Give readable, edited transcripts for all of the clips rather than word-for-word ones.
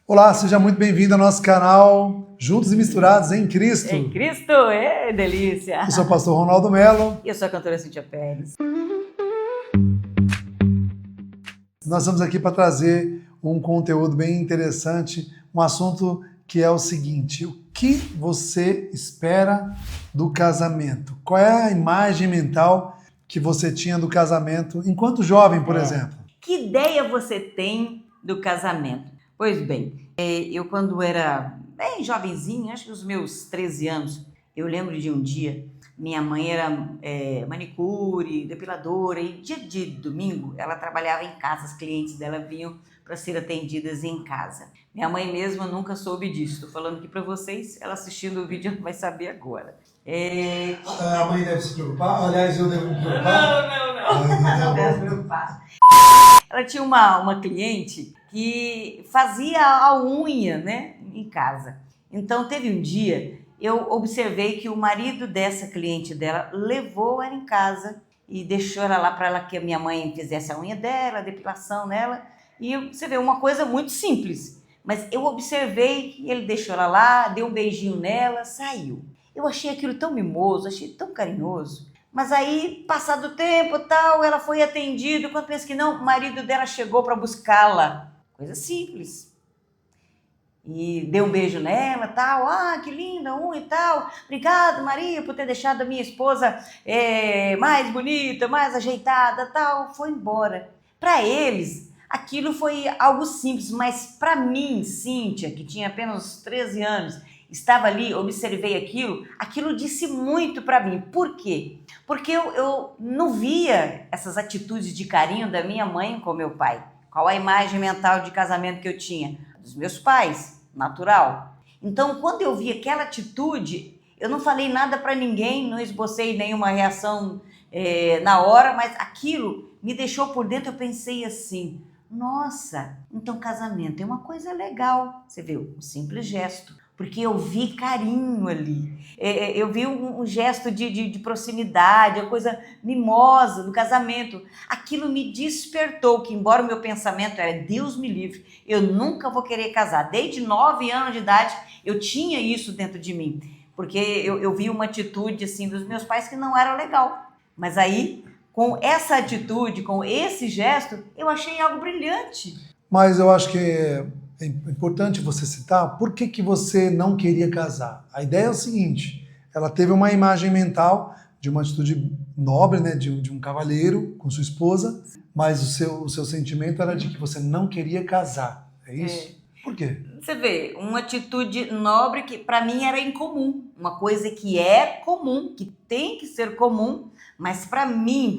Olá, seja muito bem-vindo ao nosso canal Juntos e Misturados em Cristo. Em Cristo, delícia! Eu sou o pastor Ronaldo Melo. E eu sou a cantora Cíntia Pérez. Nós estamos aqui para trazer um conteúdo bem interessante, um assunto que é o seguinte: o que você espera do casamento? Qual é a imagem mental que você tinha do casamento enquanto jovem, por exemplo? Que ideia você tem do casamento? Pois bem, eu quando era bem jovenzinha, acho que os meus 13 anos, eu lembro de um dia, minha mãe era manicure, depiladora, e dia de domingo ela trabalhava em casa, as clientes dela vinham para ser atendidas em casa. Minha mãe mesma nunca soube disso, estou falando aqui para vocês, ela assistindo o vídeo vai saber agora. A mãe deve se preocupar? Aliás, eu devo me preocupar? Não deve se preocupar. Ela tinha uma cliente que fazia a unha, né, em casa. Então teve um dia, eu observei que o marido dessa cliente dela levou ela em casa e deixou ela lá para ela que a minha mãe fizesse a unha dela, a depilação nela. E você vê, uma coisa muito simples. Mas eu observei que ele deixou ela lá, deu um beijinho nela, saiu. Eu achei aquilo tão mimoso, achei tão carinhoso. Mas aí, passado o tempo e tal, ela foi atendida. Quando pensa que não, o marido dela chegou para buscá-la. Coisa simples. E deu um beijo nela, tal. Ah, que linda, unha e tal. Obrigado, Maria, por ter deixado a minha esposa mais bonita, mais ajeitada, tal. Foi embora. Para eles, aquilo foi algo simples. Mas para mim, Cíntia, que tinha apenas 13 anos, estava ali, observei aquilo disse muito para mim. Por quê? Porque eu não via essas atitudes de carinho da minha mãe com meu pai. Qual a imagem mental de casamento que eu tinha? Dos meus pais, natural. Então, quando eu vi aquela atitude, eu não falei nada para ninguém, não esbocei nenhuma reação na hora, mas aquilo me deixou por dentro. Eu pensei assim: nossa, então casamento é uma coisa legal. Você vê, um simples gesto. Porque eu vi carinho ali, eu vi um gesto de proximidade, uma coisa mimosa no casamento. Aquilo me despertou, que embora o meu pensamento era Deus me livre, eu nunca vou querer casar. Desde 9 anos de idade eu tinha isso dentro de mim, porque eu vi uma atitude assim dos meus pais que não era legal. Mas aí, com essa atitude, com esse gesto, eu achei algo brilhante. Mas eu acho que é importante você citar por que você não queria casar. A ideia é o seguinte: ela teve uma imagem mental de uma atitude nobre, né, de um cavalheiro com sua esposa, mas o seu sentimento era de que você não queria casar. É isso? Por quê? Você vê, uma atitude nobre que para mim era incomum, uma coisa que é comum, que tem que ser comum, mas para mim,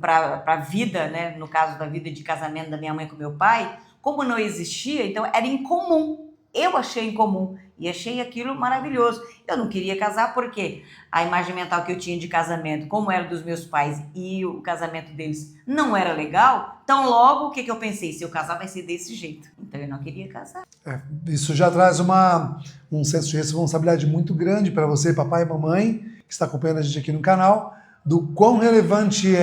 para a vida, né, no caso da vida de casamento da minha mãe com meu pai, como não existia, então era incomum. Eu achei incomum e achei aquilo maravilhoso. Eu não queria casar porque a imagem mental que eu tinha de casamento, como era dos meus pais e o casamento deles não era legal, então logo o que eu pensei? Se eu casar vai ser desse jeito. Então eu não queria casar. Isso já traz um senso de responsabilidade muito grande para você, papai e mamãe, que está acompanhando a gente aqui no canal, do quão relevante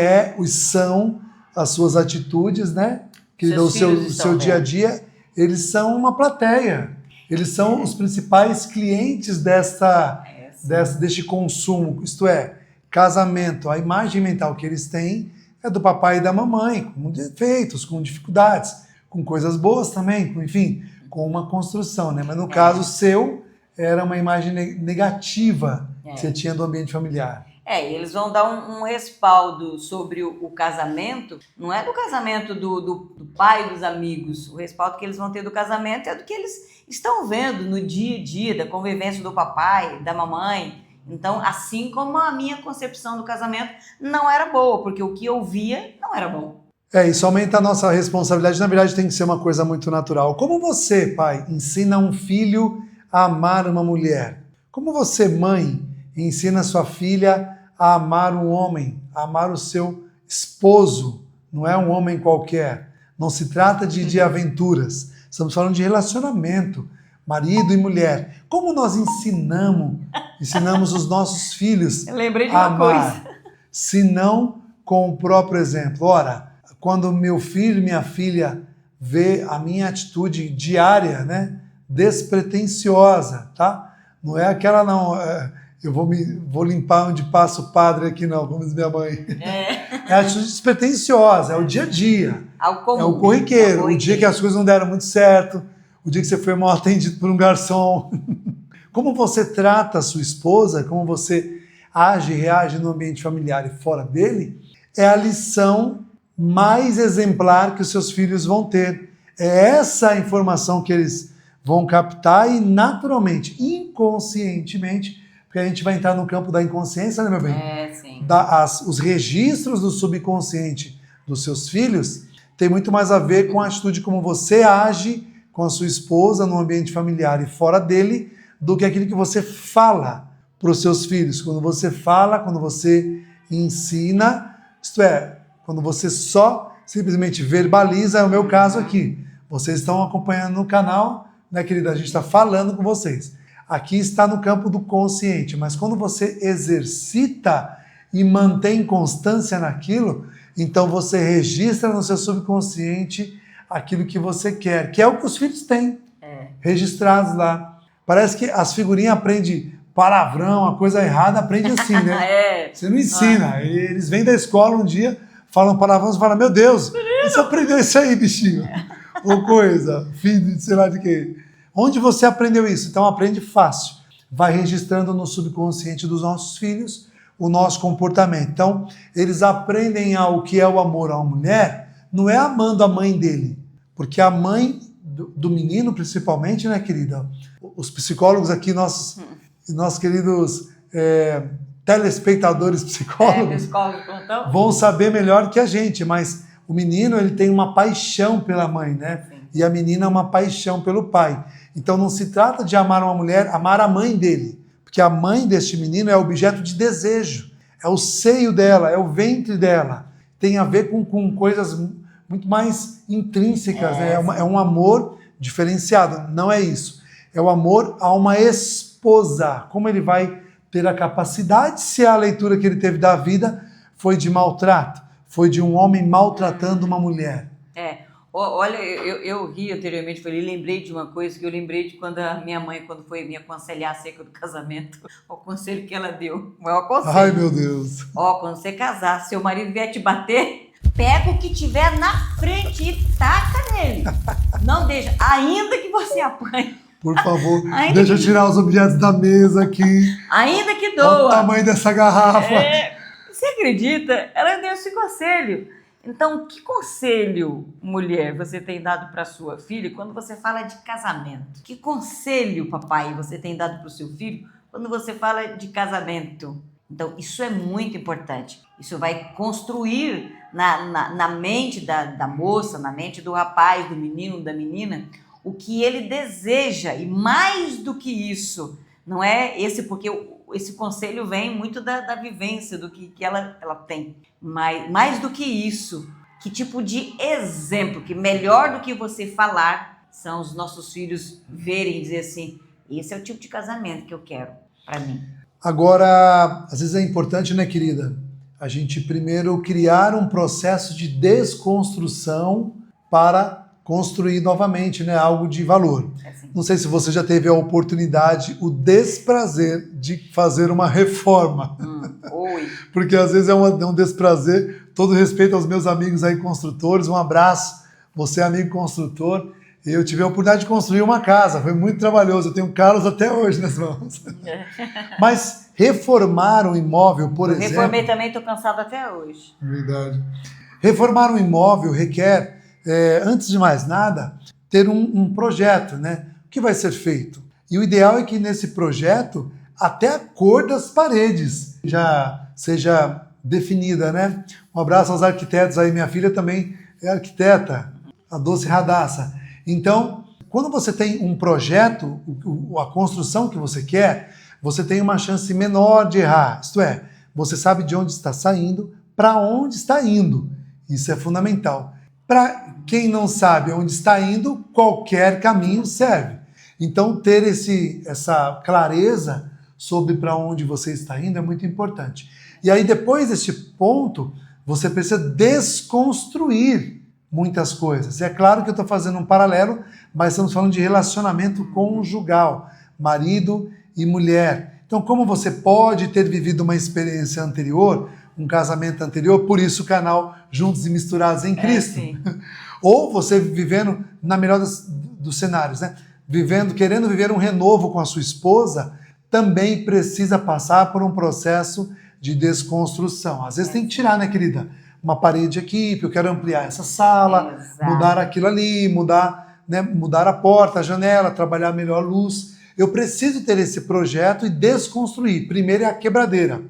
são as suas atitudes, né? Que no seu dia a dia, eles são uma plateia. Eles são os principais clientes deste consumo. Isto é, casamento, a imagem mental que eles têm é do papai e da mamãe, com defeitos, com dificuldades, com coisas boas também, enfim, com uma construção, né? Mas no caso seu, era uma imagem negativa que você tinha do ambiente familiar. Eles vão dar um respaldo sobre o casamento, não é do casamento do pai e dos amigos, o respaldo que eles vão ter do casamento é do que eles estão vendo no dia a dia, da convivência do papai, da mamãe. Então, assim como a minha concepção do casamento não era boa, porque o que eu via não era bom. Isso aumenta a nossa responsabilidade, na verdade tem que ser uma coisa muito natural. Como você, pai, ensina um filho a amar uma mulher? Como você, mãe, ensina sua filha a amar um homem, a amar o seu esposo? Não é um homem qualquer. Não se trata de aventuras. Estamos falando de relacionamento, marido e mulher. Como nós ensinamos os nossos filhos a amar, se não com o próprio exemplo? Ora, quando meu filho e minha filha ver a minha atitude diária, né, despretensiosa, tá? Não é aquela, não, eu vou limpar onde passa o padre aqui, não, como diz minha mãe. É a atitude despretensiosa, é o dia a dia. É o corriqueiro, o dia que as coisas não deram muito certo, o dia que você foi mal atendido por um garçom. Como você trata a sua esposa, como você age e reage no ambiente familiar e fora dele, é a lição mais exemplar que os seus filhos vão ter. É essa a informação que eles vão captar e naturalmente, inconscientemente, porque a gente vai entrar no campo da inconsciência, né, meu bem? Sim. Os registros do subconsciente dos seus filhos tem muito mais a ver com a atitude como você age com a sua esposa no ambiente familiar e fora dele, do que aquilo que você fala para os seus filhos. Quando você fala, quando você ensina, isto é, quando você só simplesmente verbaliza, é o meu caso aqui. Vocês estão acompanhando no canal, né, querida? A gente está falando com vocês. Aqui está no campo do consciente, mas quando você exercita e mantém constância naquilo, então você registra no seu subconsciente aquilo que você quer, que é o que os filhos têm, registrados lá. Parece que as figurinhas aprendem palavrão, a coisa errada, aprende assim, né? Você não ensina. Eles vêm da escola um dia, falam palavrão, você fala, meu Deus, você aprendeu isso aí, bichinho? Ou coisa, filho de sei lá de quê. Onde você aprendeu isso? Então aprende fácil. Vai registrando no subconsciente dos nossos filhos o nosso comportamento. Então, eles aprendem o que é o amor a uma mulher, não é amando a mãe dele, porque a mãe do menino, principalmente, né, querida? Os psicólogos aqui, nossos queridos telespectadores psicólogos, vão saber melhor que a gente, mas o menino, ele tem uma paixão pela mãe, né? Sim. E a menina uma paixão pelo pai. Então não se trata de amar uma mulher, amar a mãe dele, porque a mãe deste menino é objeto de desejo, é o seio dela, é o ventre dela, tem a ver com coisas muito mais intrínsecas, né? É um amor diferenciado, não é isso. É o amor a uma esposa. Como ele vai ter a capacidade, se a leitura que ele teve da vida foi de maltrato, foi de um homem maltratando uma mulher. Olha, eu ri anteriormente, lembrei de uma coisa que eu lembrei de quando a minha mãe, quando foi me aconselhar acerca do casamento, o conselho que ela deu. O maior conselho. Ai, meu Deus. Quando você casar, seu marido vier te bater, pega o que tiver na frente e taca nele. Não deixa, ainda que você apanhe. Por favor, deixa eu tirar os objetos da mesa aqui. Ainda que doa. Olha o tamanho dessa garrafa. Você acredita? Ela deu esse conselho. Então, que conselho, mulher, você tem dado para sua filha quando você fala de casamento? Que conselho, papai, você tem dado para o seu filho quando você fala de casamento? Então, isso é muito importante. Isso vai construir na mente da moça, na mente do rapaz, do menino, da menina, o que ele deseja. E mais do que isso, não é esse, porque esse conselho vem muito da vivência, do que ela tem. Mas mais do que isso, que tipo de exemplo, que melhor do que você falar, são os nossos filhos verem e dizer assim, esse é o tipo de casamento que eu quero para mim. Agora, às vezes é importante, né, querida, a gente primeiro criar um processo de desconstrução para construir novamente, né, algo de valor. Não sei se você já teve a oportunidade, o desprazer de fazer uma reforma. Porque às vezes é um desprazer. Todo respeito aos meus amigos aí construtores, um abraço. Você é amigo construtor. Eu tive a oportunidade de construir uma casa, foi muito trabalhoso. Eu tenho calos até hoje nas mãos. Mas reformar um imóvel, por exemplo... Reformei também, estou cansado até hoje. Verdade. Reformar um imóvel requer, antes de mais nada, ter um projeto, né? O que vai ser feito? E o ideal é que nesse projeto até a cor das paredes já seja definida, né? Um abraço aos arquitetos aí, minha filha também é arquiteta, a Doce Radassa. Então, quando você tem um projeto, a construção que você quer, você tem uma chance menor de errar. Isto é, você sabe de onde está saindo, para onde está indo. Isso é fundamental. Para quem não sabe onde está indo, qualquer caminho serve. Então, ter essa clareza sobre para onde você está indo é muito importante. E aí, depois desse ponto, você precisa desconstruir, muitas coisas. E é claro que eu estou fazendo um paralelo, mas estamos falando de relacionamento conjugal, marido e mulher. Então, como você pode ter vivido uma experiência anterior, um casamento anterior, por isso o canal Juntos e Misturados em Cristo. Ou você vivendo, na melhor dos cenários, né? Querendo viver um renovo com a sua esposa, também precisa passar por um processo de desconstrução. Às vezes tem que tirar, né, querida? Uma parede aqui, porque eu quero ampliar essa sala, mudar aquilo ali, mudar a porta, a janela, trabalhar melhor a luz. Eu preciso ter esse projeto e desconstruir. Primeiro é a quebradeira.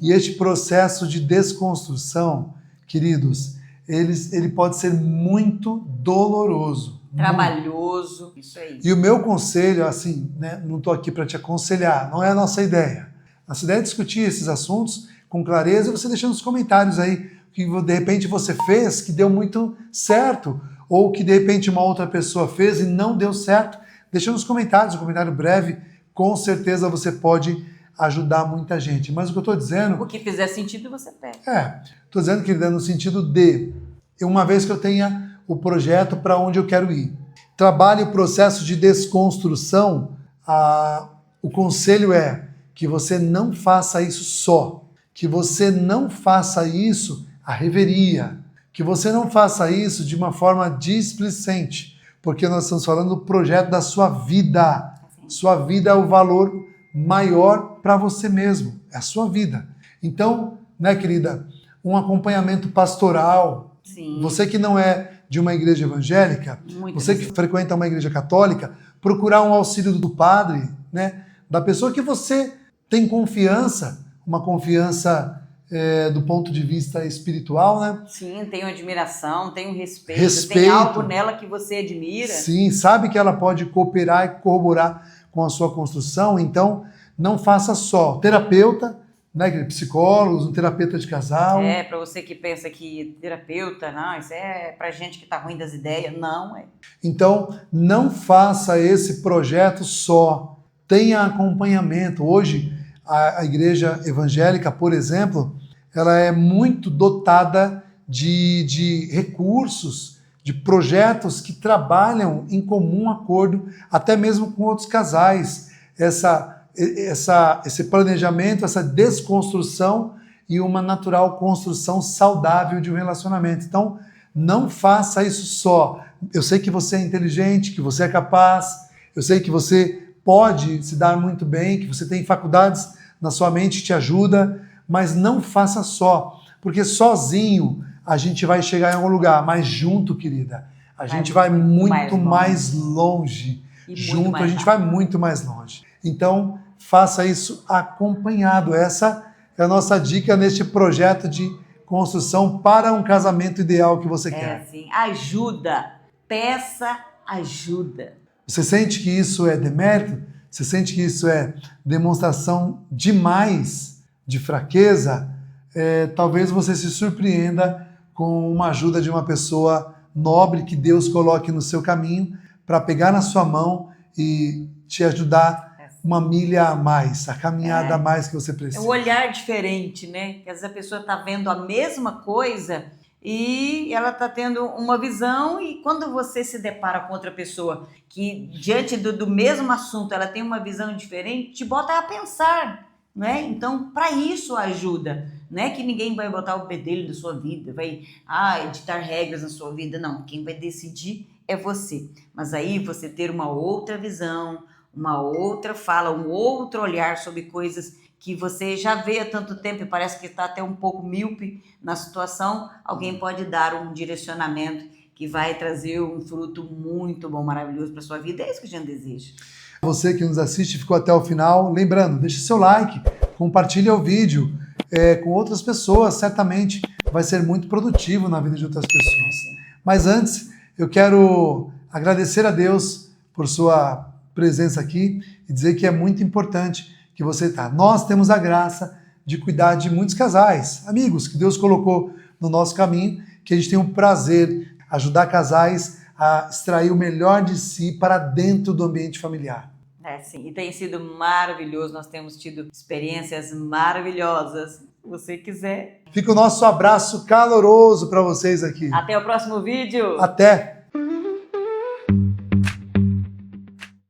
E este processo de desconstrução, queridos, ele pode ser muito doloroso. Trabalhoso, muito. Isso aí. E o meu conselho, assim, né, não estou aqui para te aconselhar, não é a nossa ideia. Nossa ideia é discutir esses assuntos com clareza e você deixando nos comentários aí que de repente você fez que deu muito certo, ou que de repente uma outra pessoa fez e não deu certo. Deixa nos comentários, um comentário breve, com certeza você pode ajudar muita gente. Mas o que eu estou dizendo... O que fizer sentido você pega. Estou dizendo, querida, no sentido de, uma vez que eu tenha o projeto para onde eu quero ir, trabalhe o processo de desconstrução, o conselho é que você não faça isso só, que você não faça isso à reveria, que você não faça isso de uma forma displicente, porque nós estamos falando do projeto da sua vida. Sua vida é o valor maior para você mesmo, é a sua vida. Então, né, querida, um acompanhamento pastoral. Sim. Você que não é de uma igreja evangélica, você que frequenta uma igreja católica, procurar um auxílio do padre, né, da pessoa que você tem confiança, uma confiança do ponto de vista espiritual, né? Sim, tem uma admiração, tem um respeito, tem algo nela que você admira. Sim, sabe que ela pode cooperar e corroborar com a sua construção, então não faça só. Terapeuta, né, psicólogos, um terapeuta de casal. Para você que pensa que terapeuta, não, isso é pra gente que tá ruim das ideias, não é. Então, não faça esse projeto só. Tenha acompanhamento. Hoje, a igreja evangélica, por exemplo, ela é muito dotada de recursos, de projetos que trabalham em comum acordo, até mesmo com outros casais. Esse planejamento, essa desconstrução e uma natural construção saudável de um relacionamento. Então, não faça isso só. Eu sei que você é inteligente, que você é capaz, eu sei que você pode se dar muito bem, que você tem faculdades na sua mente que te ajuda, mas não faça só, porque sozinho a gente vai chegar em algum lugar, mas junto, querida, a gente vai muito mais longe. Junto a gente vai muito mais longe. Então, faça isso acompanhado. Essa é a nossa dica neste projeto de construção para um casamento ideal que você quer. Sim. Ajuda. Peça ajuda. Você sente que isso é demérito? Você sente que isso é demonstração demais de fraqueza? Talvez você se surpreenda com uma ajuda de uma pessoa nobre que Deus coloque no seu caminho para pegar na sua mão e te ajudar uma milha a mais, a caminhada a mais que você precisa. É um olhar diferente, né? Porque às vezes a pessoa está vendo a mesma coisa e ela está tendo uma visão, e quando você se depara com outra pessoa que, diante do mesmo assunto, ela tem uma visão diferente, te bota a pensar, né? Então, para isso ajuda. Não é que ninguém vai botar o bedelho da sua vida, vai editar regras na sua vida, não. Quem vai decidir é você. Mas aí você ter uma outra visão, uma outra fala, um outro olhar sobre coisas que você já vê há tanto tempo e parece que está até um pouco míope na situação, alguém pode dar um direcionamento que vai trazer um fruto muito bom, maravilhoso para sua vida. É isso que a gente deseja. Você que nos assiste ficou até o final, lembrando, deixe seu like, compartilhe o vídeo com outras pessoas, certamente vai ser muito produtivo na vida de outras pessoas. Mas antes, eu quero agradecer a Deus por sua presença aqui e dizer que é muito importante que você está. Nós temos a graça de cuidar de muitos casais, amigos que Deus colocou no nosso caminho, que a gente tem o prazer de ajudar casais a extrair o melhor de si para dentro do ambiente familiar. Sim, e tem sido maravilhoso, nós temos tido experiências maravilhosas se você quiser. Fica o nosso abraço caloroso para vocês aqui. Até o próximo vídeo. Até!